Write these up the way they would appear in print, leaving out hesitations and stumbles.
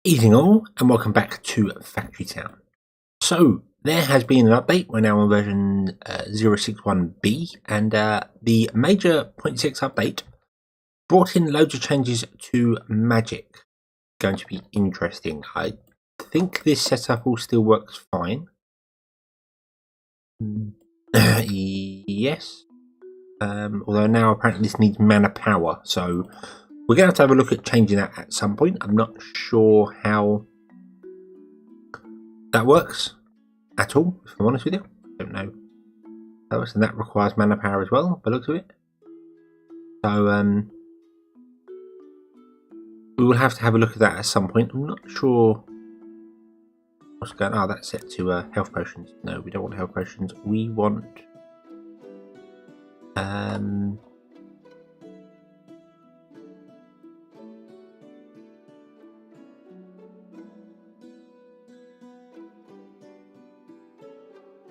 Evening all, and welcome back to Factory Town. So, there has been an update. We're now on version 061B, and the major 0.6 update brought in loads of changes to magic. Going to be interesting. I think this setup all still works fine. Yes. Although now apparently this needs mana power, so we're going to have a look at changing that at some point. I'm not sure how that works at all, if I'm honest with you. I don't know. And that requires mana power as well, by the looks of it. So we will have to have a look at that at some point. I'm not sure what's going on. Oh, that's set to health potions. No, we don't want health potions. We want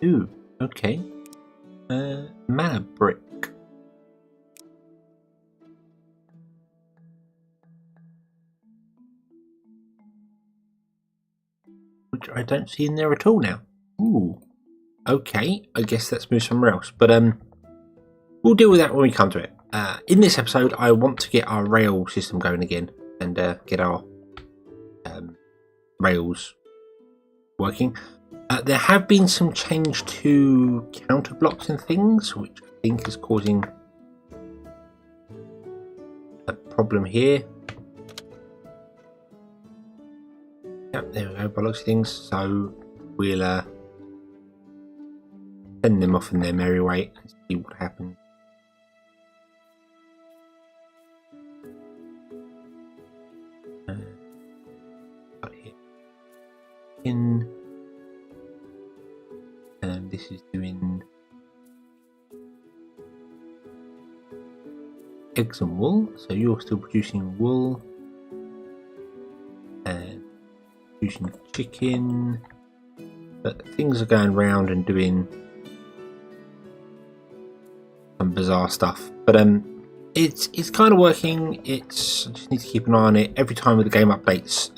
ooh, okay. Mana brick. Which I don't see in there at all now. Ooh. Okay, I guess let's move somewhere else. But we'll deal with that when we come to it. In this episode, I want to get our rail system going again and get our rails working. There have been some change to counter blocks and things, which I think is causing a problem here. Yep, there we go, by looks of things. So we'll send them off in their merry way and see what happens. In and this is doing eggs and wool, so you're still producing wool and producing chicken, but things are going round and doing some bizarre stuff. But it's kind of working. I just need to keep an eye on it. Every time with the game updates,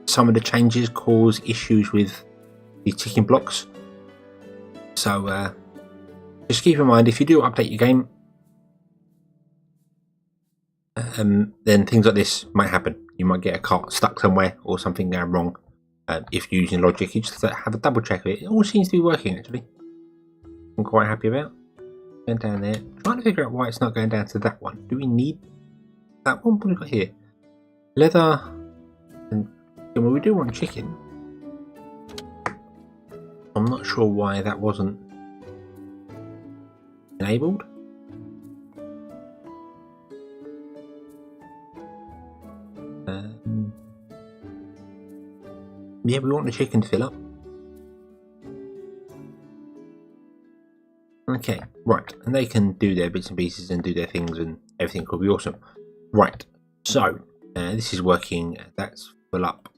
some of the changes cause issues with the ticking blocks. So just keep in mind, if you do update your game, then things like this might happen. You might get a cart stuck somewhere or something going wrong. If you're using logic, you just have a double check of it. It all seems to be working actually. I'm quite happy about. Going down there, trying to figure out why it's not going down to that one. Do we need that one? What have we got here? Leather, and well, we do want chicken. I'm not sure why that wasn't enabled. Yeah, we want the chicken to fill up. Okay, right, and they can do their bits and pieces and do their things, and everything will be awesome. Right, so this is working. That's full up.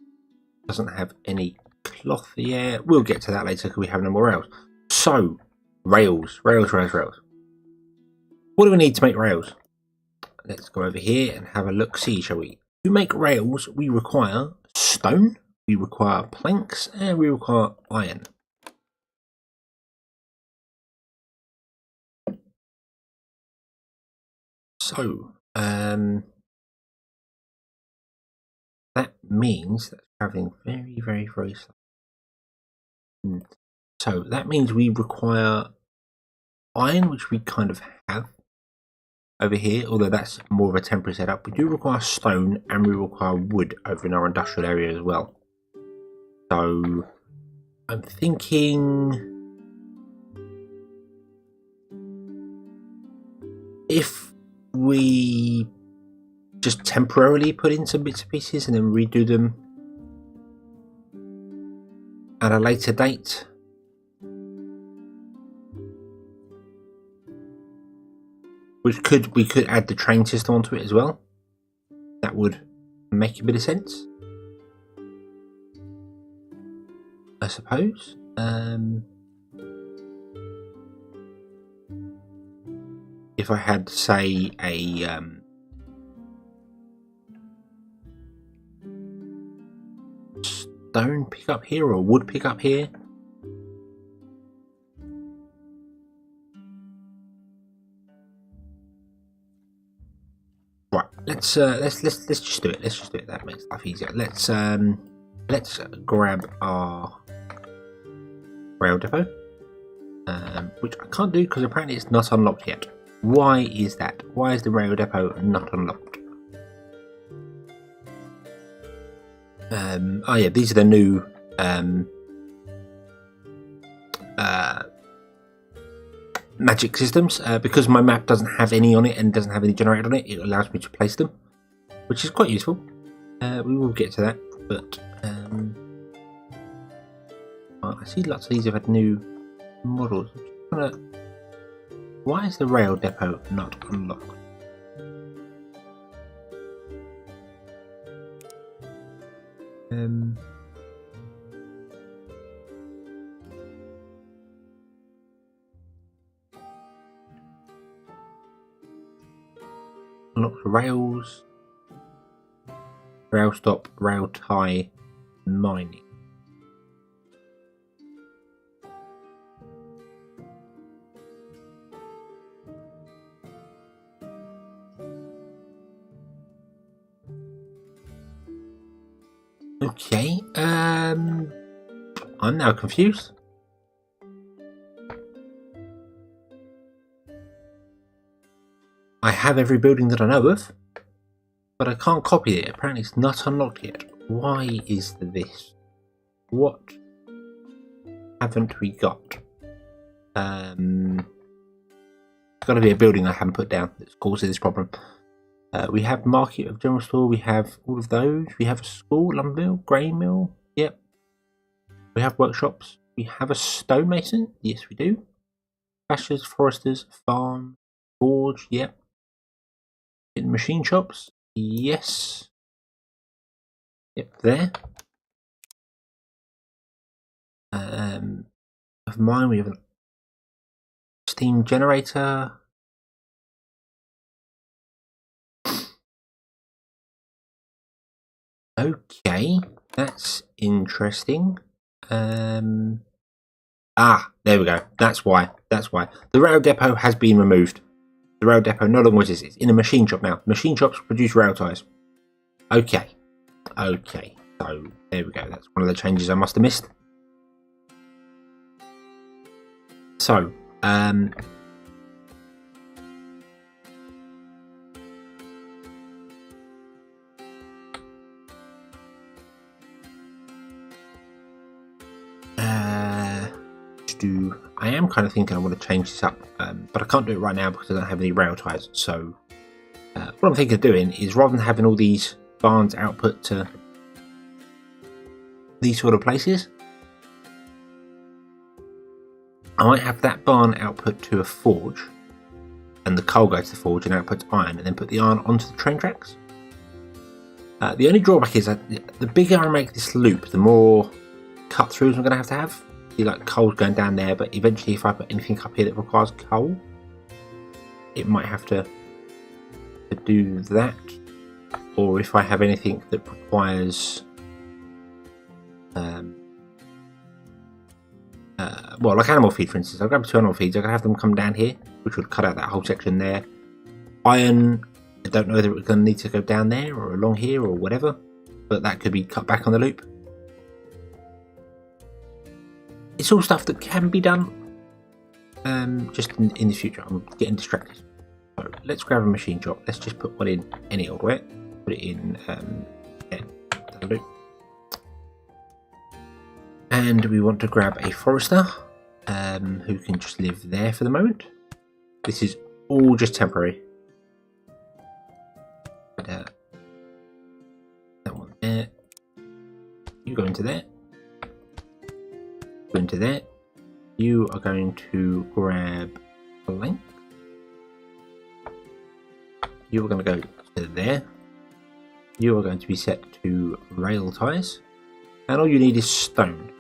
Doesn't have any cloth yet. We'll get to that later because we have no more rails. So, rails. What do we need to make rails? Let's go over here and have a look see, shall we? To make rails, we require stone, we require planks, and we require iron. So, that means that's traveling very, very, very slow. So that means we require iron, which we kind of have over here, although that's more of a temporary setup. We do require stone and we require wood over in our industrial area as well. So I'm thinking if we just temporarily put in some bits and pieces and then redo them at a later date. We could add the train system onto it as well. That would make a bit of sense, I suppose. If I had, say, a stone pick up here or wood pick up here? Right, let's just do it. Let's just do it. That makes life easier. Let's grab our rail depot, which I can't do because apparently it's not unlocked yet. Why is that? Why is the rail depot not unlocked? Oh yeah, these are the new magic systems. Because my map doesn't have any on it and doesn't have any generated on it, it allows me to place them, which is quite useful. We will get to that, but I see lots of these have had new models. Why is the rail depot not unlocked? Unlock the rails, rail stop, rail tie, mining. Okay, I'm now confused. I have every building that I know of, but I can't copy it. Apparently it's not unlocked yet. Why is this? What haven't we got? It's got to be a building I haven't put down that's causing this problem. We have market of general store. We have all of those. We have a school, lumber mill, grain mill. Yep. We have workshops. We have a stonemason. Yes, we do. Pastures, foresters, farm, forge. Yep. In machine shops. Yes. Yep, there. Of mine, we have a steam generator. Okay, that's interesting. There we go. That's why. That's why. The rail depot has been removed. The rail depot no longer exists. It's in a machine shop now. Machine shops produce rail ties. Okay. Okay. So, there we go. That's one of the changes I must have missed. So, I am kind of thinking I want to change this up, but I can't do it right now because I don't have any rail ties. So what I'm thinking of doing is, rather than having all these barns output to these sort of places, I might have that barn output to a forge, and the coal go to the forge and output iron, and then put the iron onto the train tracks. The only drawback is that the bigger I make this loop, the more cut throughs I'm going to have. Like coal's going down there, but eventually if I put anything up here that requires coal, it might have to do that. Or if I have anything that requires well, like animal feed, for instance, I'll grab 2 animal feeds. I can have them come down here, which would cut out that whole section there. Iron, I don't know whether it's going to need to go down there or along here or whatever, but that could be cut back on the loop. It's all stuff that can be done, just in the future. I'm getting distracted. So let's grab a machine shop. Let's just put one in any old way. Put it in the loop. And we want to grab a forester who can just live there for the moment. This is all just temporary. But, that one there. You go into there. Go into there. You are going to grab blank. You are going to go to there. You are going to be set to rail ties. And all you need is stone.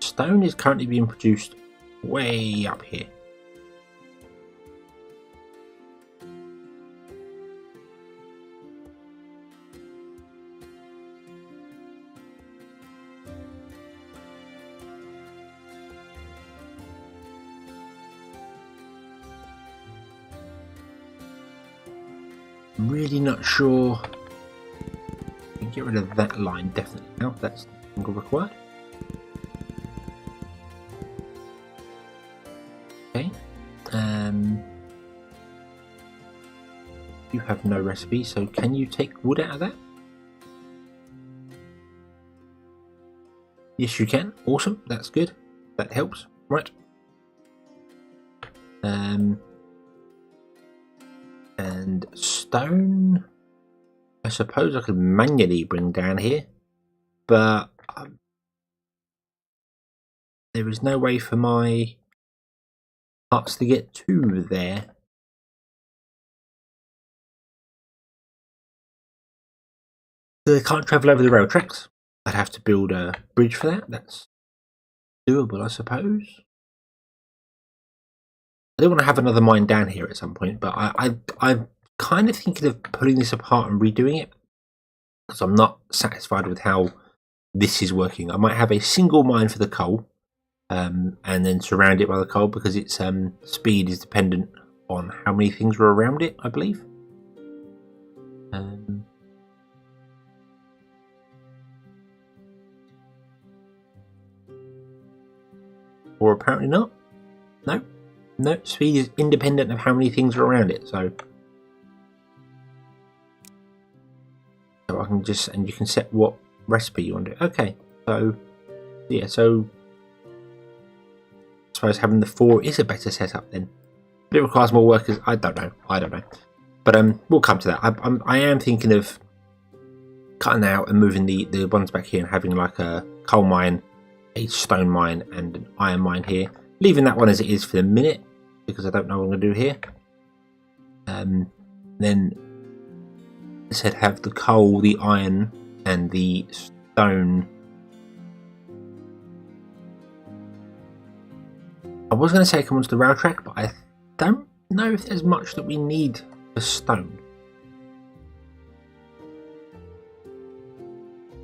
Stone is currently being produced way up here. I'm really not sure. Get rid of that line definitely now. That's no longer required. Okay. You have no recipe, so can you take wood out of that? Yes, you can. Awesome. That's good. That helps. Right. And stone. I suppose I could manually bring down here, but there is no way for my parts to get to there. So they can't travel over the rail tracks. I'd have to build a bridge for that. That's doable, I suppose. I do want to have another mine down here at some point, but I'm kind of thinking of pulling this apart and redoing it, because I'm not satisfied with how this is working. I might have a single mine for the coal, and then surround it by the coal, because its speed is dependent on how many things are around it, I believe. Or apparently not. No, speed is independent of how many things are around it, so I can just, and you can set what recipe you want to do. Okay, so yeah, so I suppose having the 4 is a better setup then. But it requires more workers. I don't know. But we'll come to that. I am thinking of cutting out and moving the ones back here and having like a coal mine, a stone mine, and an iron mine here. Leaving that one as it is for the minute, because I don't know what I'm going to do here. Then I said have the coal, the iron, and the stone. I was going to say come onto the rail track, but I don't know if there's much that we need for stone.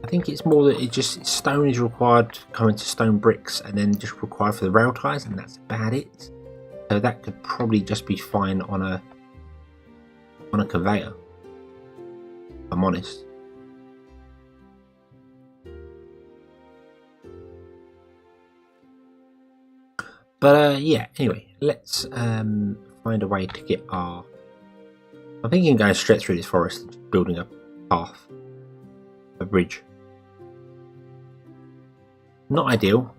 I think it's more that stone is required to come into stone bricks, and then just required for the rail ties, and that's about it. So that could probably just be fine on a conveyor, if I'm honest. But yeah, anyway, let's find a way to get our... I'm thinking going straight through this forest and building a path, a bridge. Not ideal,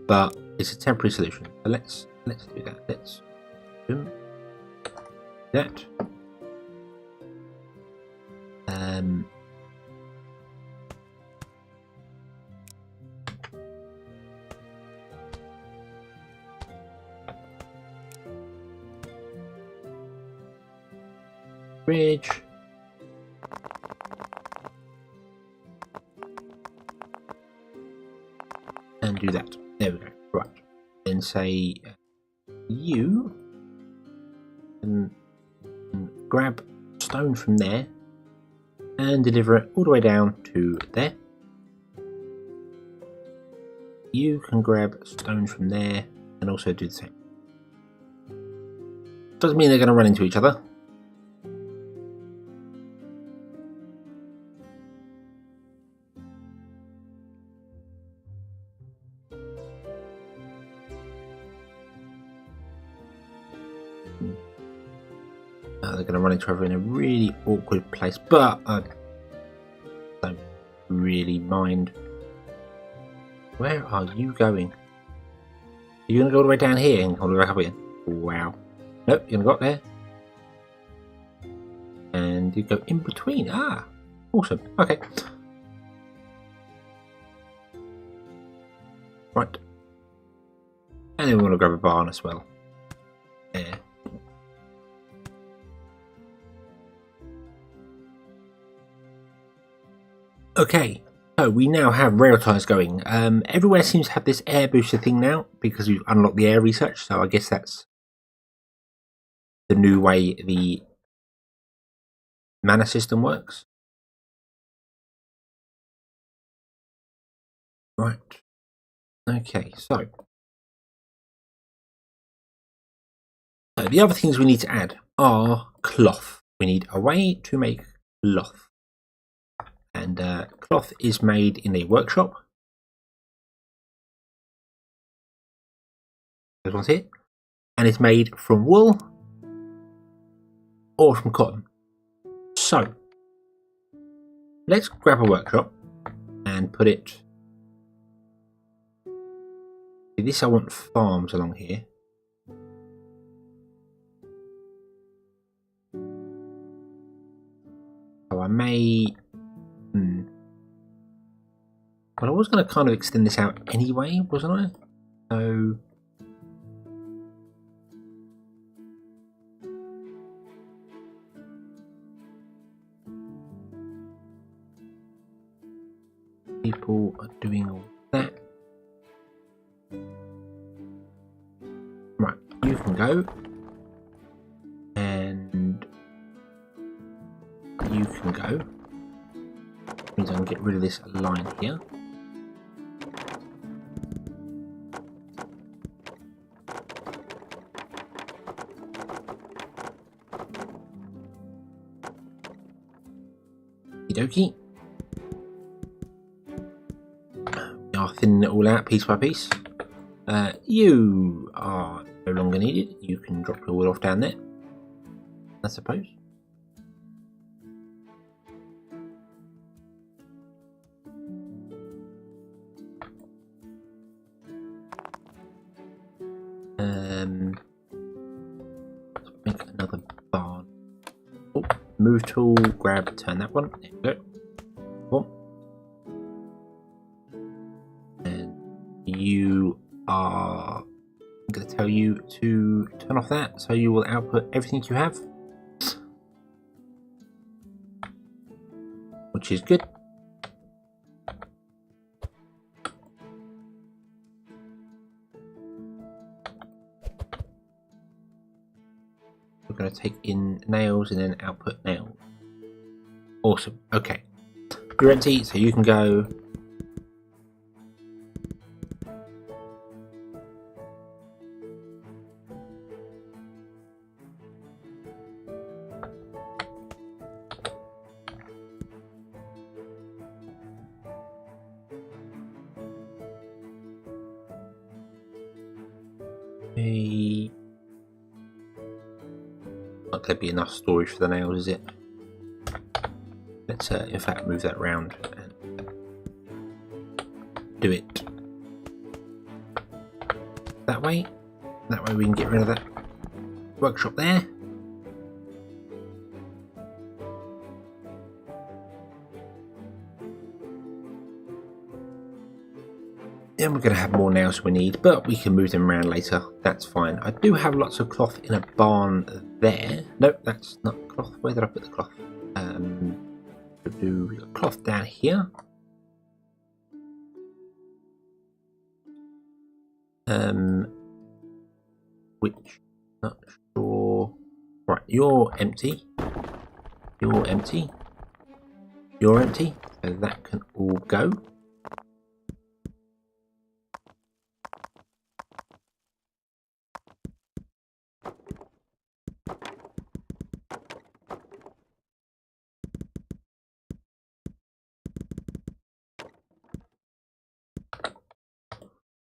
but it's a temporary solution. So let's do that. Let's do that. Bridge. And do that. There we go. Right. Then say you can grab stone from there and deliver it all the way down to there. You can grab stone from there and also do the same. Doesn't mean they're going to run into each other. They're going to run into each other in a really awkward place, but I don't really mind. Where are you going? Are you going to go all the way down here and all the way back up again? Wow. Nope, you're going to go up there. And you go in between. Ah, awesome. Okay. Right. And then we want to grab a barn as well. There. Okay, so we now have rail ties going. Everywhere seems to have this air booster thing now because we've unlocked the air research, so I guess that's the new way the mana system works. Right. Okay, so the other things we need to add are cloth. we need a way to make cloth. And cloth is made in a workshop. This one's here. And it's made from wool or from cotton. So let's grab a workshop and put it. This I want farms along here. So I may. Well, I was going to kind of extend this out anyway, wasn't I? So. People are doing all that. Right, you can go. And you can go. Which means I can get rid of this line here. Okie dokie. We are thinning it all out piece by piece. You are no longer needed. You can drop your wood off down there, I suppose. Let's make another barn. Oh, move tool, grab, turn that one. There we go. One. And you are. I'm going to tell you to turn off that, so you will output everything you have, which is good. We're going to take in nails and then output nails. Awesome. Okay, you're empty, so you can go. Not going to be enough storage for the nails, is it? Let's in fact move that round and do it that way. That way we can get rid of that workshop there. Then we're going to have more nails we need, but we can move them around later. That's fine. I do have lots of cloth in a barn there. Nope, that's not cloth. Where did I put the cloth? We got cloth down here. Which not sure. Right, you're empty. You're empty. You're empty. So that can all go.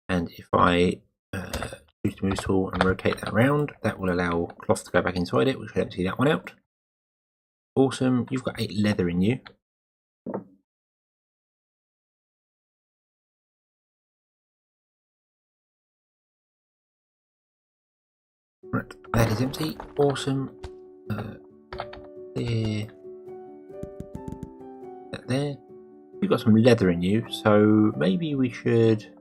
And if I choose to move tool and rotate that around, that will allow cloth to go back inside it, which will empty that one out. Awesome. You've got 8 leather in you. Right, that is empty. Awesome. There. That there. You've got some leather in you, so maybe we should.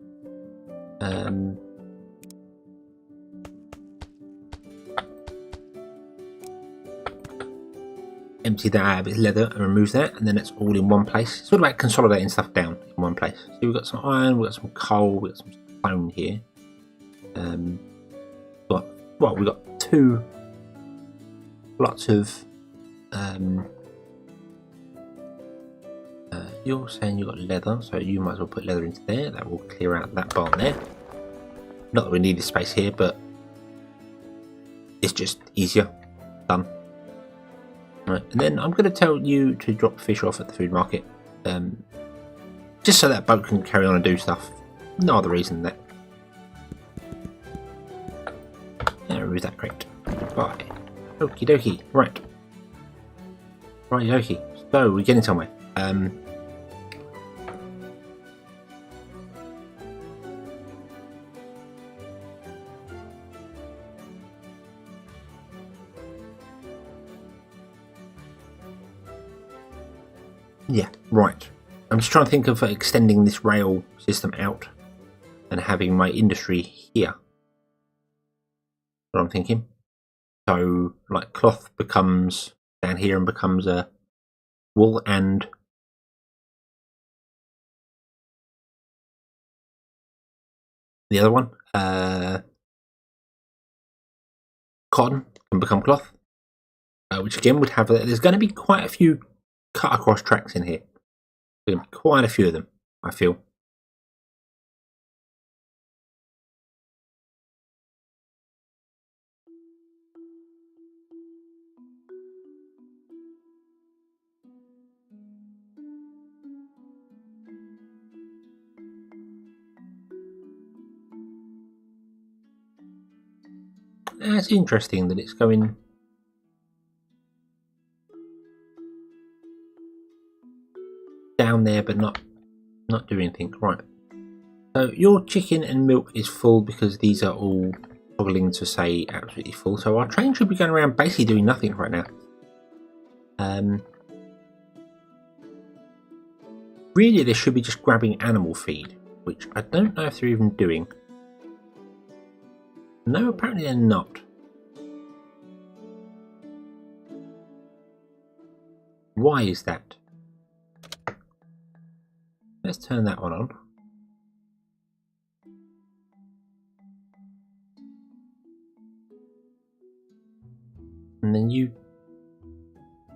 Empty that out of its leather and remove that, and then it's all in one place. It's all about consolidating stuff down in one place. So we've got some iron, we've got some coal, we've got some stone here. We've got 2 lots of. You're saying you've got leather, so you might as well put leather into there. That will clear out that barn there. Not that we need this space here, but it's just easier. Done. Right, and then I'm going to tell you to drop fish off at the food market, just so that boat can carry on and do stuff. No other reason than that. Remove that crate. Bye. Okie dokie. Right. Right, okie. So we're getting somewhere. Yeah, right. I'm just trying to think of extending this rail system out and having my industry here. That's what I'm thinking. So, like, cloth becomes down here and becomes a wool, and the other one, cotton, can become cloth, which again would have. There's going to be quite a few cut across tracks in here. Quite a few of them, I feel. It's interesting that it's going down there, but not doing anything. Right. So your chicken and milk is full because these are all toggling to say absolutely full. So our train should be going around basically doing nothing right now. Really, they should be just grabbing animal feed, which I don't know if they're even doing. No, apparently they're not. Why is that? Let's turn that one on. And then you...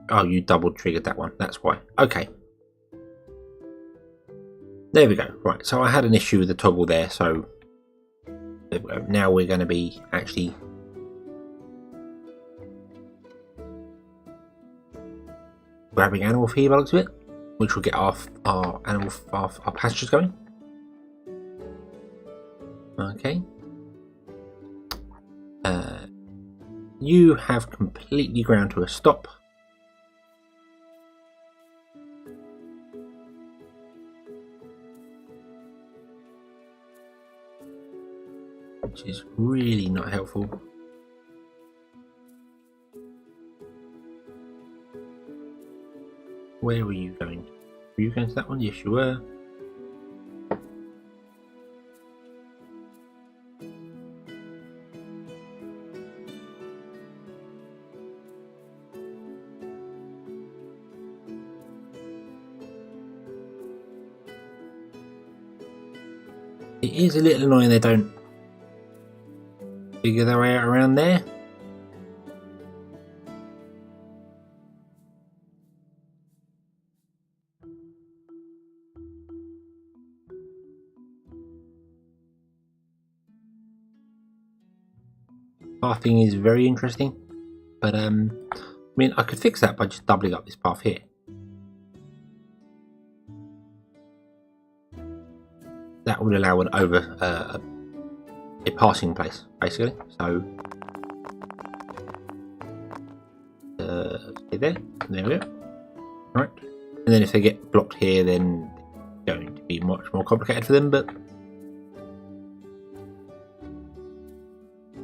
Oh, you double triggered that one. That's why. Okay. There we go. Right, so I had an issue with the toggle there, so now we're going to be actually grabbing animal feed by the looks of it, which will get our pastures going. Okay. You have completely ground to a stop. Which is really not helpful. Where were you going? Were you going to that one? Yes, you were. It is a little annoying they don't figure their way out around there. Pathing is very interesting, but I mean, I could fix that by just doubling up this path here. That would allow a passing place, basically. So stay there. There we go. Right, and then if they get blocked here, then it's going to be much more complicated for them. But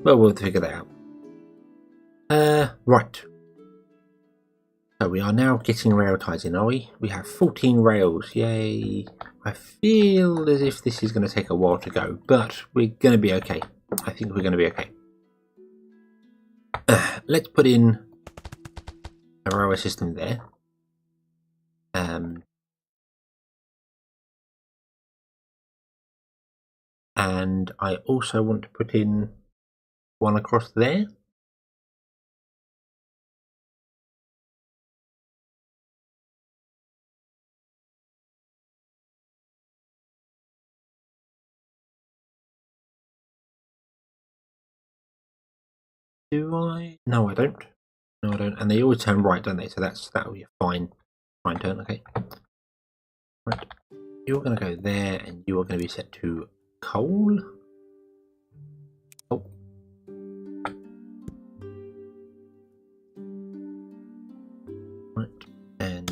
well, we'll figure that out. Right. So we are now getting rail ties in, are we? We have 14 rails, yay. I feel as if this is going to take a while to go, but we're going to be okay. I think we're going to be okay. Let's put in a railway system there. And I also want to put in one across there. Do I? No, I don't. No, I don't. And they always turn right, don't they? So that'll be a fine turn. Okay. Right. You're going to go there, and you are going to be set to coal. Oh. Right. And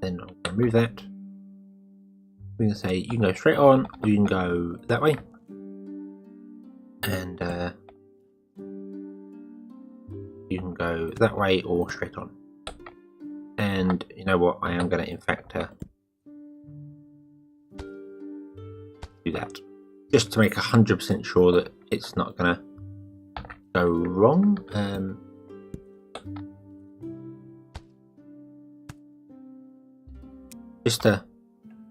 then I'm going to move that. We're going to say you can go straight on, or you can go that way. And you can go that way or straight on. And you know what? I am going to, in fact, do that. Just to make 100% sure that it's not going to go wrong.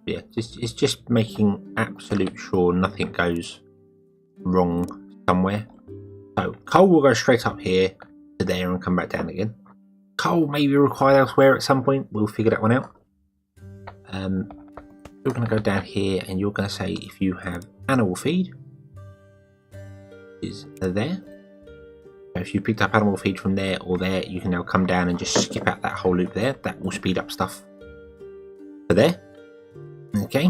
Yeah, it's just making absolute sure nothing goes wrong somewhere. So coal will go straight up here to there and come back down again. Coal may be required elsewhere at some point. We'll figure that one out. You're going to go down here and you're going to say if you have animal feed is there. So if you picked up animal feed from there or there, you can now come down and just skip out that whole loop there. That will speed up stuff for there. Okay.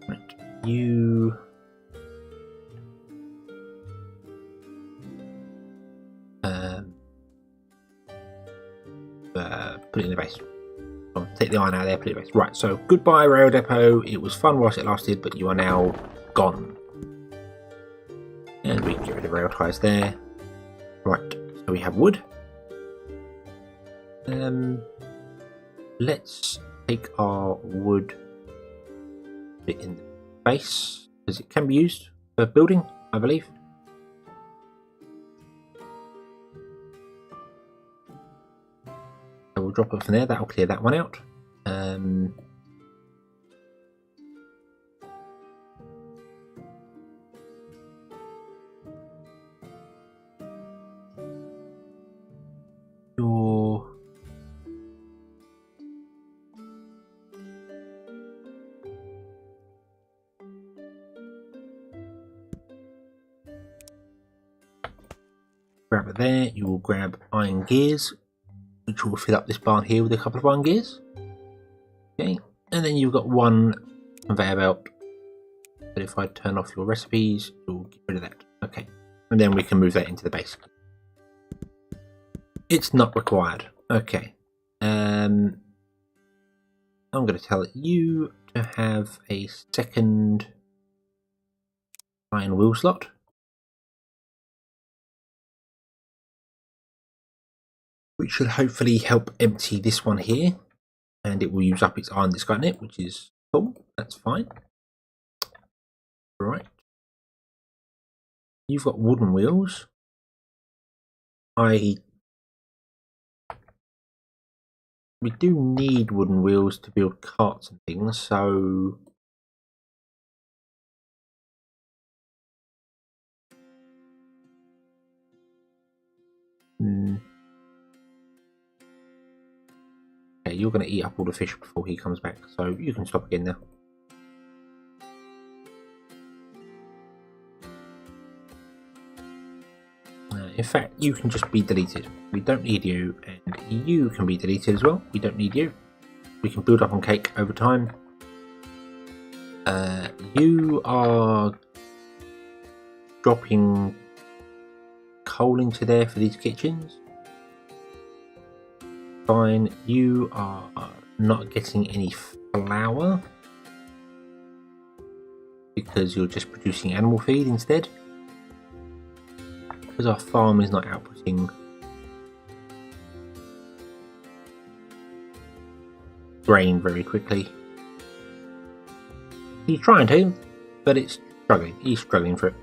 Right. You put it in the base. Take the iron out of there, put it in the base. Right, so goodbye rail depot. It was fun whilst it lasted, but you are now gone. And we can get rid of rail ties there. Right, so we have wood. Let's take our wood, put it in the base, because it can be used for building, I believe. So we'll drop it from there, that'll clear that one out. Grab it there, you will grab iron gears, which will fill up this barn here with a couple of iron gears. Okay, and then you've got one conveyor belt. But if I turn off your recipes, you'll get rid of that. Okay, and then we can move that into the base. It's not required. Okay. I'm going to tell you to have a second iron wheel slot. Which should hopefully help empty this one here. And it will use up its iron that's got in it, which is cool. That's fine. Right. You've got wooden wheels. We do need wooden wheels to build carts and things, so okay, you're going to eat up all the fish before he comes back, so you can stop again now. In fact, you can just be deleted. We don't need you, and you can be deleted as well. We don't need you. We can build up on cake over time. You are dropping coal into there for these kitchens. Fine. You are not getting any flour because you're just producing animal feed instead. Because our farm is not outputting grain very quickly. He's trying to, but it's struggling. He's struggling for it.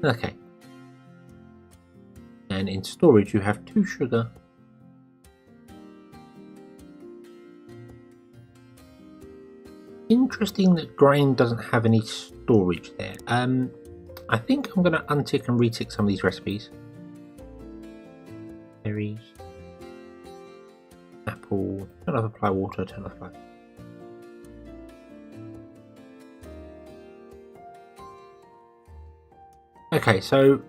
Okay. And in storage you have 2 sugar. Interesting that grain doesn't have any storage there. I think I'm going to untick and retick some of these recipes. Berries. cycle, turn off apply water, turn off apply. Okay, so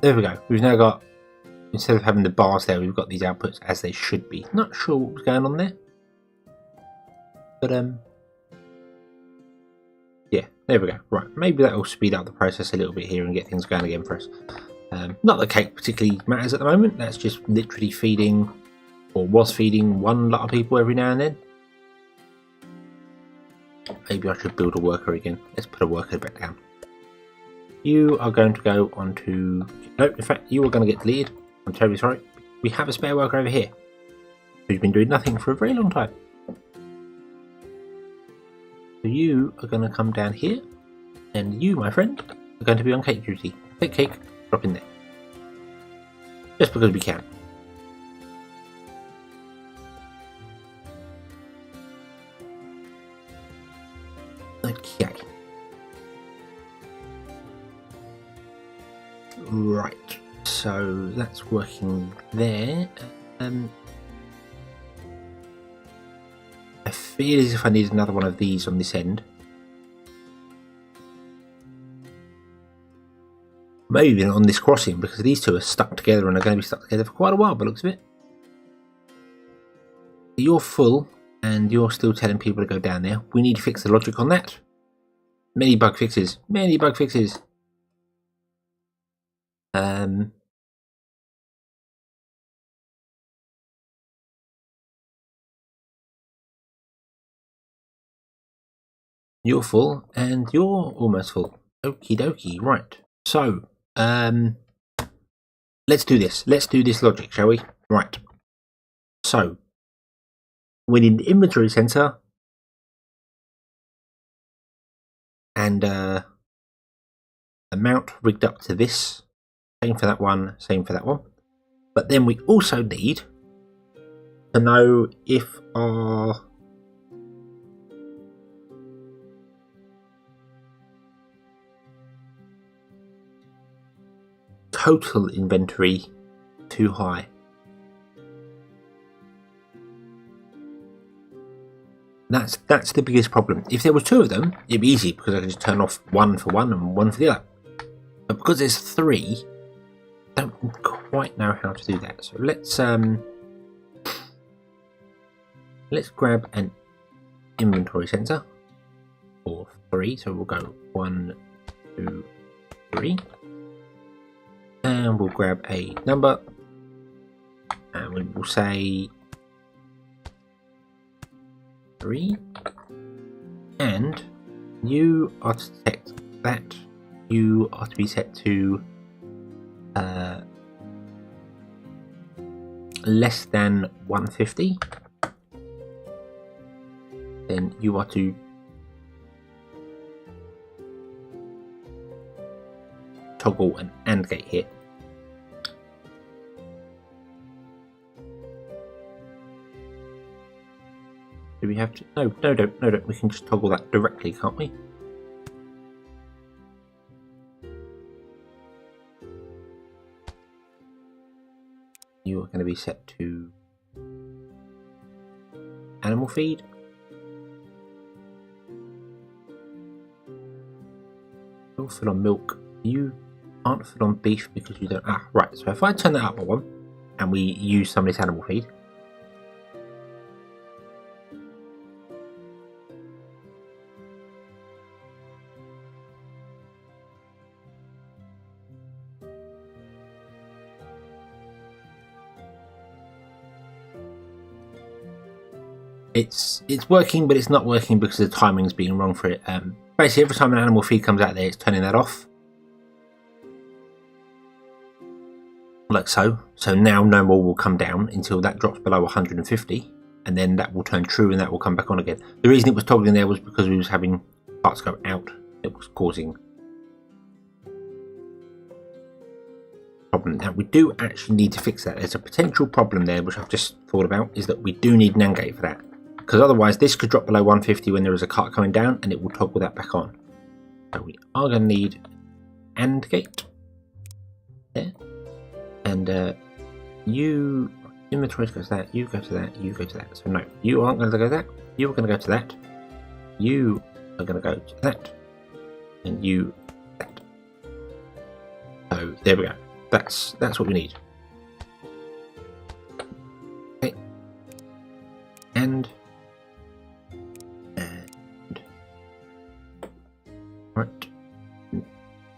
there we go. We've now got, instead of having the bars there, we've got these outputs as they should be. Not sure what was going on there, but yeah, there we go. Right, maybe that will speed up the process a little bit here and get things going again for us. Not that cake particularly matters at the moment. That's just literally feeding, or was feeding, one lot of people every now and then. Maybe I should build a worker again. Let's put a worker back down. You are going to go on to... No, in fact, you are going to get deleted. I'm terribly sorry. We have a spare worker over here who's been doing nothing for a very long time. So you are going to come down here, and you, my friend, are going to be on cake duty. Take cake, drop in there. Just because we can. Okay. Right, so that's working there. I feel as if I need another one of these on this end. Maybe even on this crossing, because these two are stuck together and are going to be stuck together for quite a while by the looks of it. You're full, and you're still telling people to go down there. We need to fix the logic on that. Many bug fixes. Many bug fixes. You're full, and you're almost full. Okie dokie, right. So, let's do this. Let's do this logic, shall we? Right. So, we need an inventory sensor and a mount rigged up to this. Same for that one, same for that one. But then we also need to know if our total inventory too high. That's the biggest problem. If there was two of them, it'd be easy because I could just turn off one for one and one for the other. But because there's three, I don't quite know how to do that. So let's grab an inventory sensor for 3. So we'll go 1, 2, 3, and we'll grab a number, and we will say 3, and you are to detect that you are to be set to less than 150. Then you are to toggle an AND gate here. Do we have to? No, don't. We can just toggle that directly, can't we? You are going to be set to animal feed. You're full on milk. You aren't full on beef because you don't. Ah, right. So if I turn that up by 1 and we use some of this animal feed. It's working, but it's not working because the timing's being wrong for it. Basically, every time an animal feed comes out there, it's turning that off. Like so. So now no more will come down until that drops below 150, and then that will turn true and that will come back on again. The reason it was toggling there was because we was having parts go out. It was causing problem. Now we do actually need to fix that. There's a potential problem there which I've just thought about, is that we do need an AND gate for that. Because otherwise this could drop below 150 when there is a cart coming down and it will toggle that back on. So we are going to need AND gate there. And you inventory goes to that, you go to that, you go to that. So no, you aren't going to go to that, you are going to go to that, you are going to go to that, and you that. So there we go. That's what we need. Okay. And right.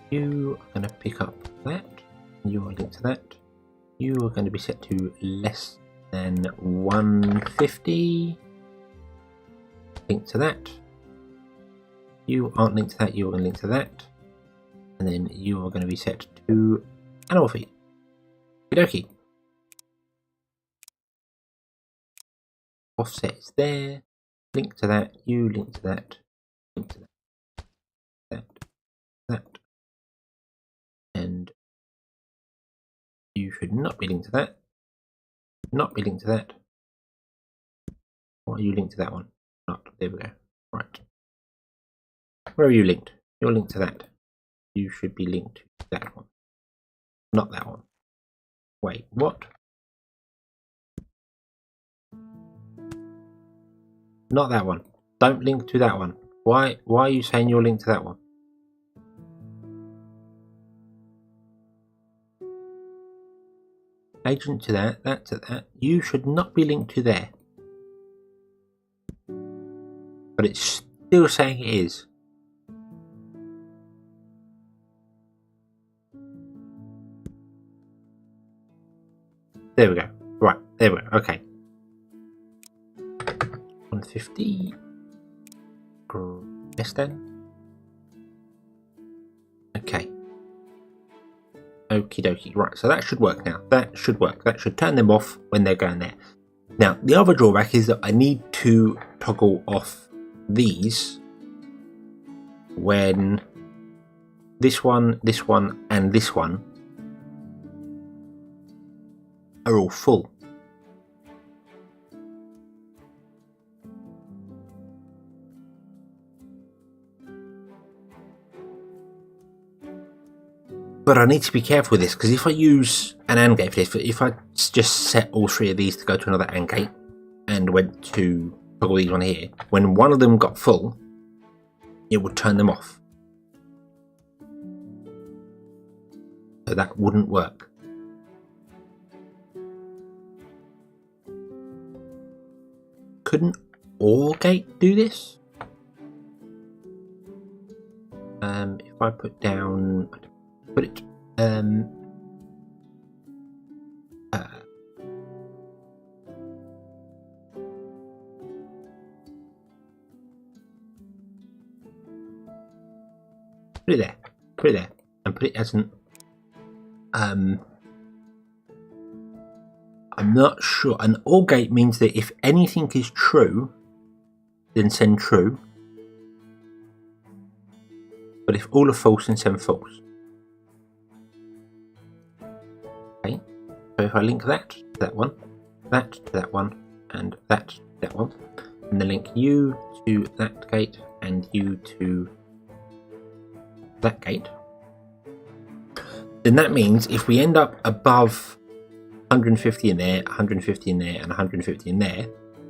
You are going to pick up that. You are linked to that. You are going to be set to less than 150. Link to that. You aren't linked to that. You are going to link to that. And then you are going to be set to animal feed. Okie dokie. Offset is there. Link to that. You link to that. Link to that. That. And you should not be linked to that. Not be linked to that. Why are you linked to that one? Not. There we go. Right. Where are you linked? You're linked to that. You should be linked to that one. Not that one. Wait, what? Not that one. Don't link to that one. Why are you saying you're linked to that one? Agent to that, that to that. You should not be linked to there. But it's still saying it is. There we go. Right, there we go. Okay. 150. Yes then. Okay. Okie dokie. Right, so that should work now. That should work. That should turn them off when they're going there. Now, the other drawback is that I need to toggle off these when this one, and this one are all full. But I need to be careful with this, because if I use an AND gate for this, if I just set all three of these to go to another AND gate and went to toggle these one here, when one of them got full, it would turn them off. So that wouldn't work. Couldn't OR gate do this? If I put down, put it, put it there, and put it as an, I'm not sure. An OR gate means that if anything is true, then send true. But if all are false, then send false. Okay, so if I link that to that one, that to that one, and that to that one, and then link you to that gate and you to that gate, then that means if we end up above 150 in there, 150 in there, and 150 in there,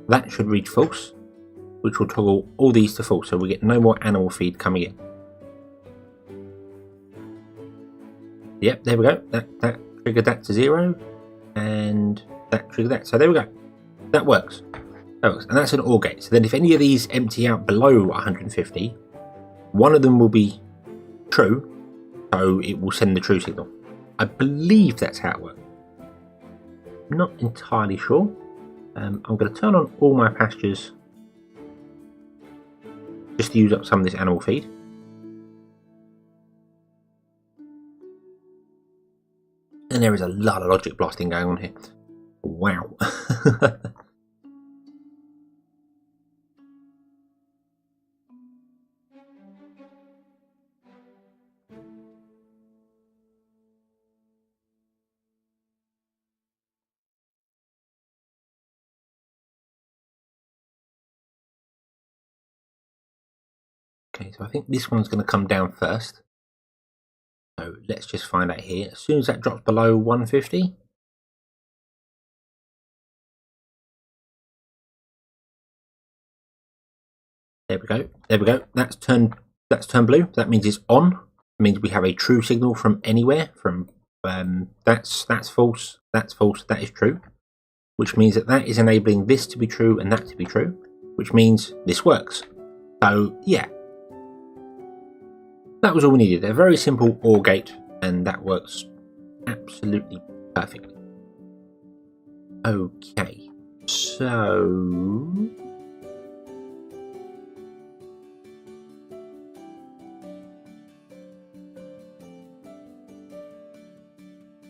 that should read false, which will toggle all these to false, so we get no more animal feed coming in. Yep, there we go. That triggered that to 0, and that triggered that. So there we go. That works. That works, and that's an OR gate. So then, if any of these empty out below 150, one of them will be true, so it will send the true signal. I believe that's how it works. Not entirely sure. I'm going to turn on all my pastures just to use up some of this animal feed. And there is a lot of logic blasting going on here. Wow. Okay, so I think this one's going to come down first. So let's just find out here. As soon as that drops below 150, There we go. There we go. That's turned blue. That means it's on. It means we have a true signal from anywhere. From that's false. That's false. That is true. Which means that is enabling this to be true and that to be true. Which means this works. So yeah, that was all we needed. A very simple OR gate, and that works absolutely perfectly. Okay, so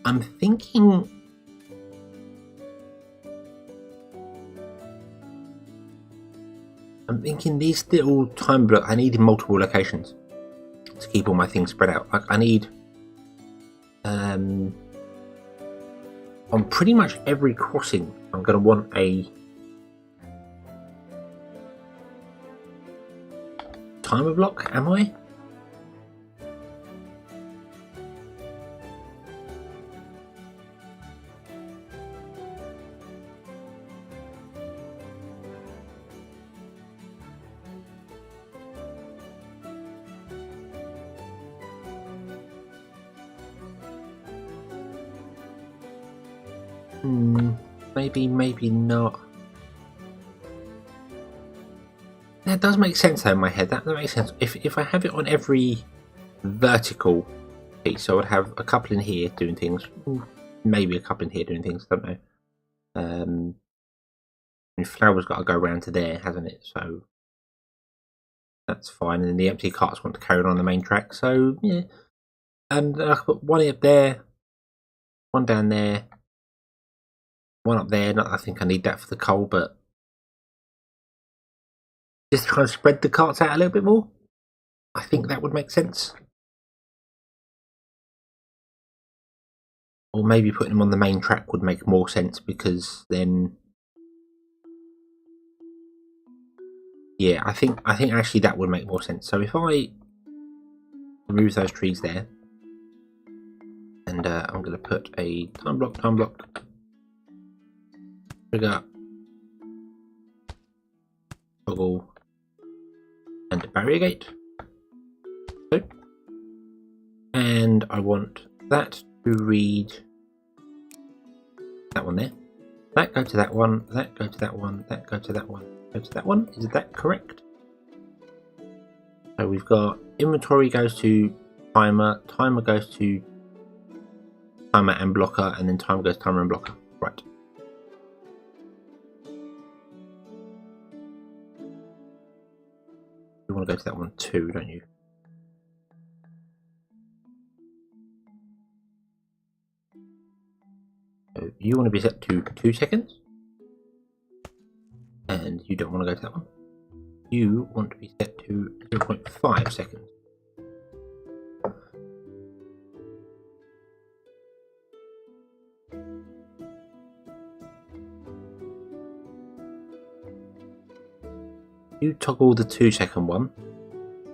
I'm thinking these little time blocks, I need in multiple locations to keep all my things spread out. Like I need on pretty much every crossing I'm going to want a timer block, am I? Maybe not. That does make sense though in my head. That makes sense. If I have it on every vertical piece, I would have a couple in here doing things. Maybe a couple in here doing things. I don't know. And flour's got to go around to there, hasn't it? So that's fine. And then the empty carts want to carry on the main track. So yeah. And I put one up there, one down there. One up there. Not I think I need that for the coal, but just try and spread the carts out a little bit more. I think that would make sense. Or maybe putting them on the main track would make more sense, because then yeah, I think actually that would make more sense. So if I remove those trees there, and I'm going to put a time block, trigger, toggle, and a barrier gate. So, and I want that to read that one there. That go to that one. That go to that one. That go to that one. Go to that one. Is that correct? So we've got inventory goes to timer. Timer goes to timer and blocker, and then timer goes to timer and blocker. Right. You want to go to that one too, don't you? So you want to be set to 2 seconds, and you don't want to go to that one. You want to be set to 0.5 seconds. You toggle the 2 second one.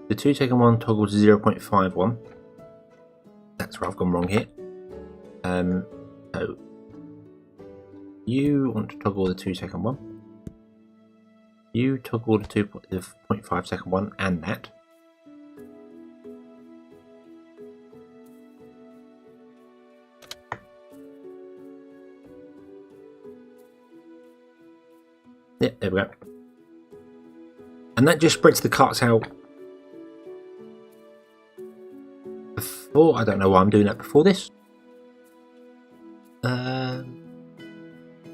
The 2 second one toggles 0.51. That's where I've gone wrong here. So you want to toggle the 2 second one. You toggle the 2.5 second one, and that. Yeah, there we go. And that just spreads the carts out before. I don't know why I'm doing that before this.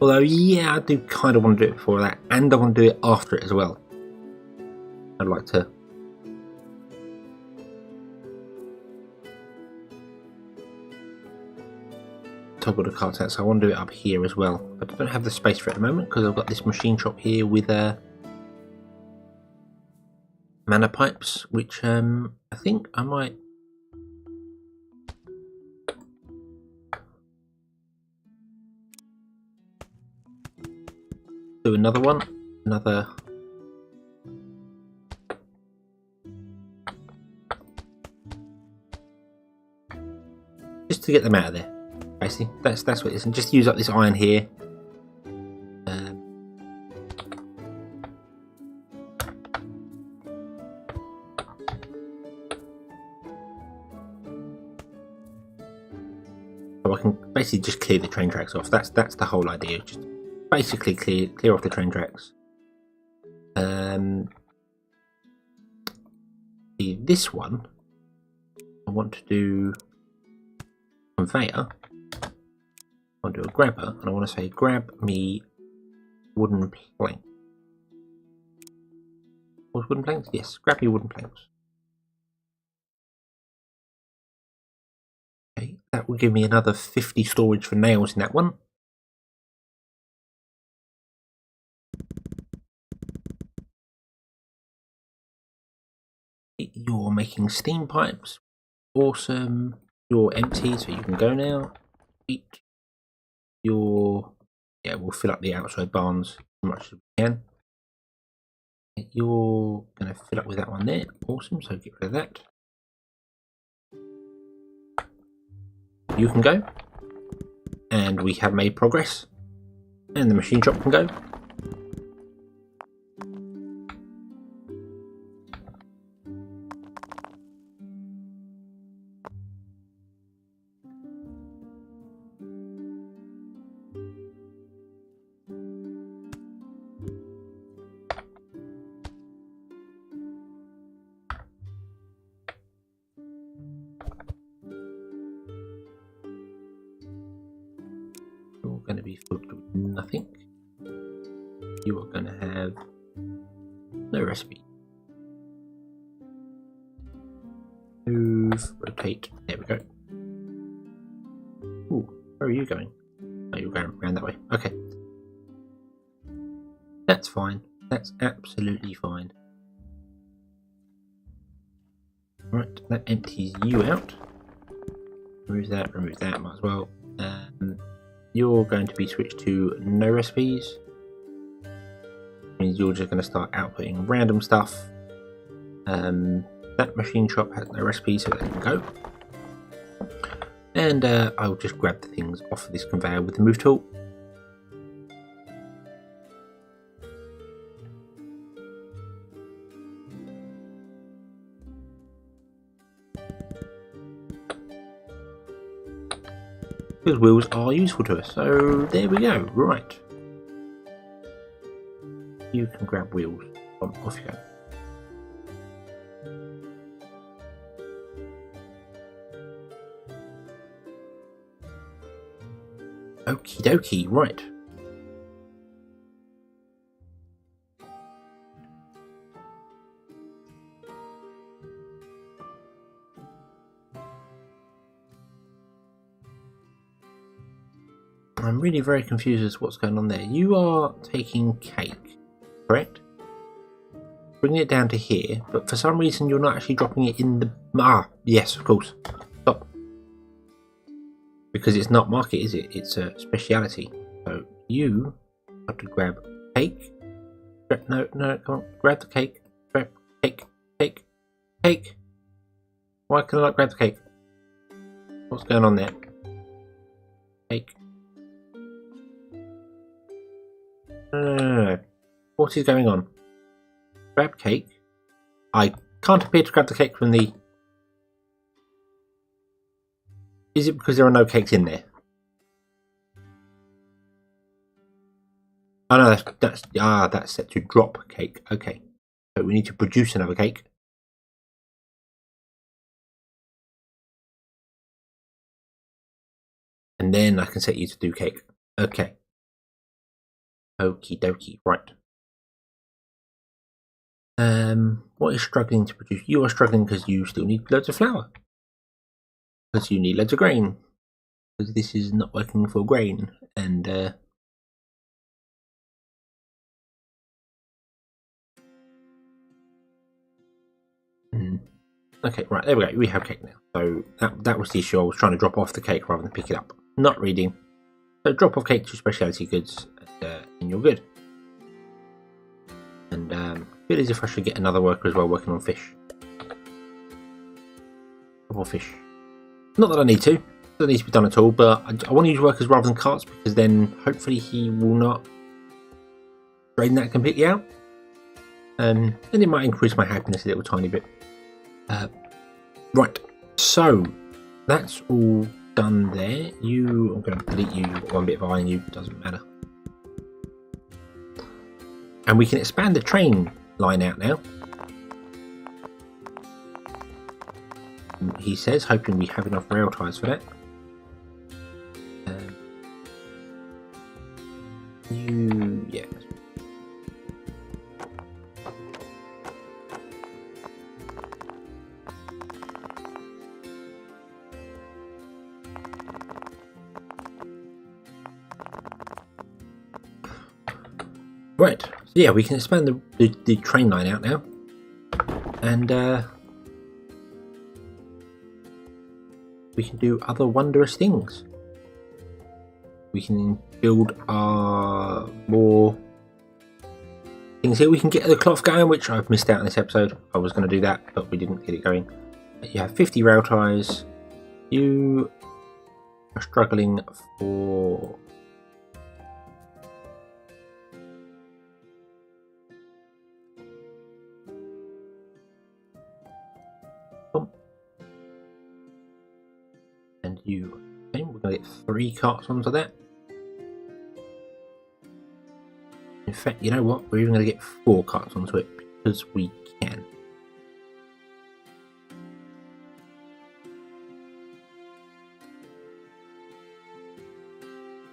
Although, yeah, I do kind of want to do it before that, and I want to do it after it as well. I'd like to toggle the carts out, so I want to do it up here as well. But I don't have the space for it at the moment because I've got this machine shop here with mana pipes, which I think I might do another one, just to get them out of there. Basically, that's what it is, and just use up this iron here. basically just clear the train tracks off. That's the whole idea. Just basically clear off the train tracks. This one, I want to do conveyor. I want to do a grabber, and I want to say grab me wooden plank. What's wooden planks? Yes, grab me wooden planks. Okay, that will give me another 50 storage for nails in that one. You're making steam pipes. Awesome. You're empty, so you can go now. Eat. We'll fill up the outside barns as much as we can. You're going to fill up with that one there. Awesome, so get rid of that. You can go. And we have made progress. And the machine shop can go. Going to be filled with nothing. You are going to have no recipe. Move, rotate. There we go. Ooh, where are you going? Oh, you're going around that way. Okay. That's fine. That's absolutely fine. Right, that empties you out. Remove that, might as well. You're going to be switched to no recipes. Means you're just going to start outputting random stuff. That machine shop has no recipes, so that can go. And I'll just grab the things off of this conveyor with the move tool. Because wheels are useful to us, so there we go. Right, you can grab wheels. Off you go. Okie dokie, right. I'm really very confused as to what's going on there. You are taking cake, correct? Bringing it down to here, but for some reason you're not actually dropping it in the... Ah, yes, of course. Stop. Because it's not market, is it? It's a speciality. So you have to grab cake. No, come on. Grab the cake. Grab cake. Why can I not grab the cake? What's going on there? Cake. No. What is going on? Grab cake. I can't appear to grab the cake from the... Is it because there are no cakes in there? Oh no, that's set to drop cake. Okay. So we need to produce another cake. And then I can set you to do cake. Okay. Okie dokie, right. What is struggling to produce? You are struggling because you still need loads of flour. Because you need loads of grain. Because this is not working for grain. And okay, right, there we go. We have cake now. So that was the issue. I was trying to drop off the cake rather than pick it up. Not reading. So drop off cake to specialty goods, and you're good. And I feel as if I should get another worker as well working on fish. Or fish. Not that I need to. It doesn't need to be done at all, but I want to use workers rather than carts because then hopefully he will not drain that completely out. And it might increase my happiness a little tiny bit. Right, so that's all done there. I'm going to delete you. You've got one bit of iron. You doesn't matter. And we can expand the train line out now. He says, hoping we have enough rail ties for that. Yeah. Right, so yeah, we can expand the train line out now, and we can do other wondrous things. We can build more things here. We can get the cloth going, which I've missed out in this episode. I was going to do that, but we didn't get it going. You have 50 rail ties. You are struggling for... And you... Okay, we're going to get 3 carts onto that. In fact, you know what? We're even going to get 4 carts onto it because we can.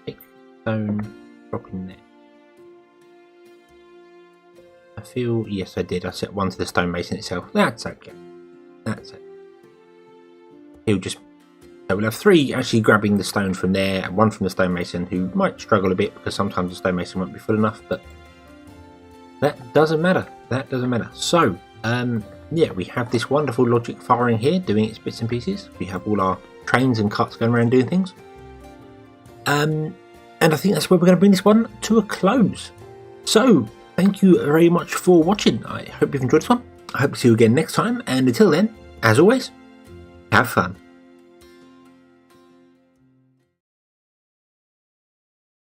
Take stone, drop in there. I feel, yes, I did. I set one to the stonemason itself. That's okay. That's it. He'll just. So we'll have 3 actually grabbing the stone from there, and 1 from the stonemason, who might struggle a bit because sometimes the stonemason won't be full enough, but that doesn't matter. That doesn't matter. So, yeah, we have this wonderful logic firing here, doing its bits and pieces. We have all our trains and carts going around doing things. And I think that's where we're going to bring this one to a close. So, thank you very much for watching. I hope you've enjoyed this one. I hope to see you again next time, and until then, as always, have fun.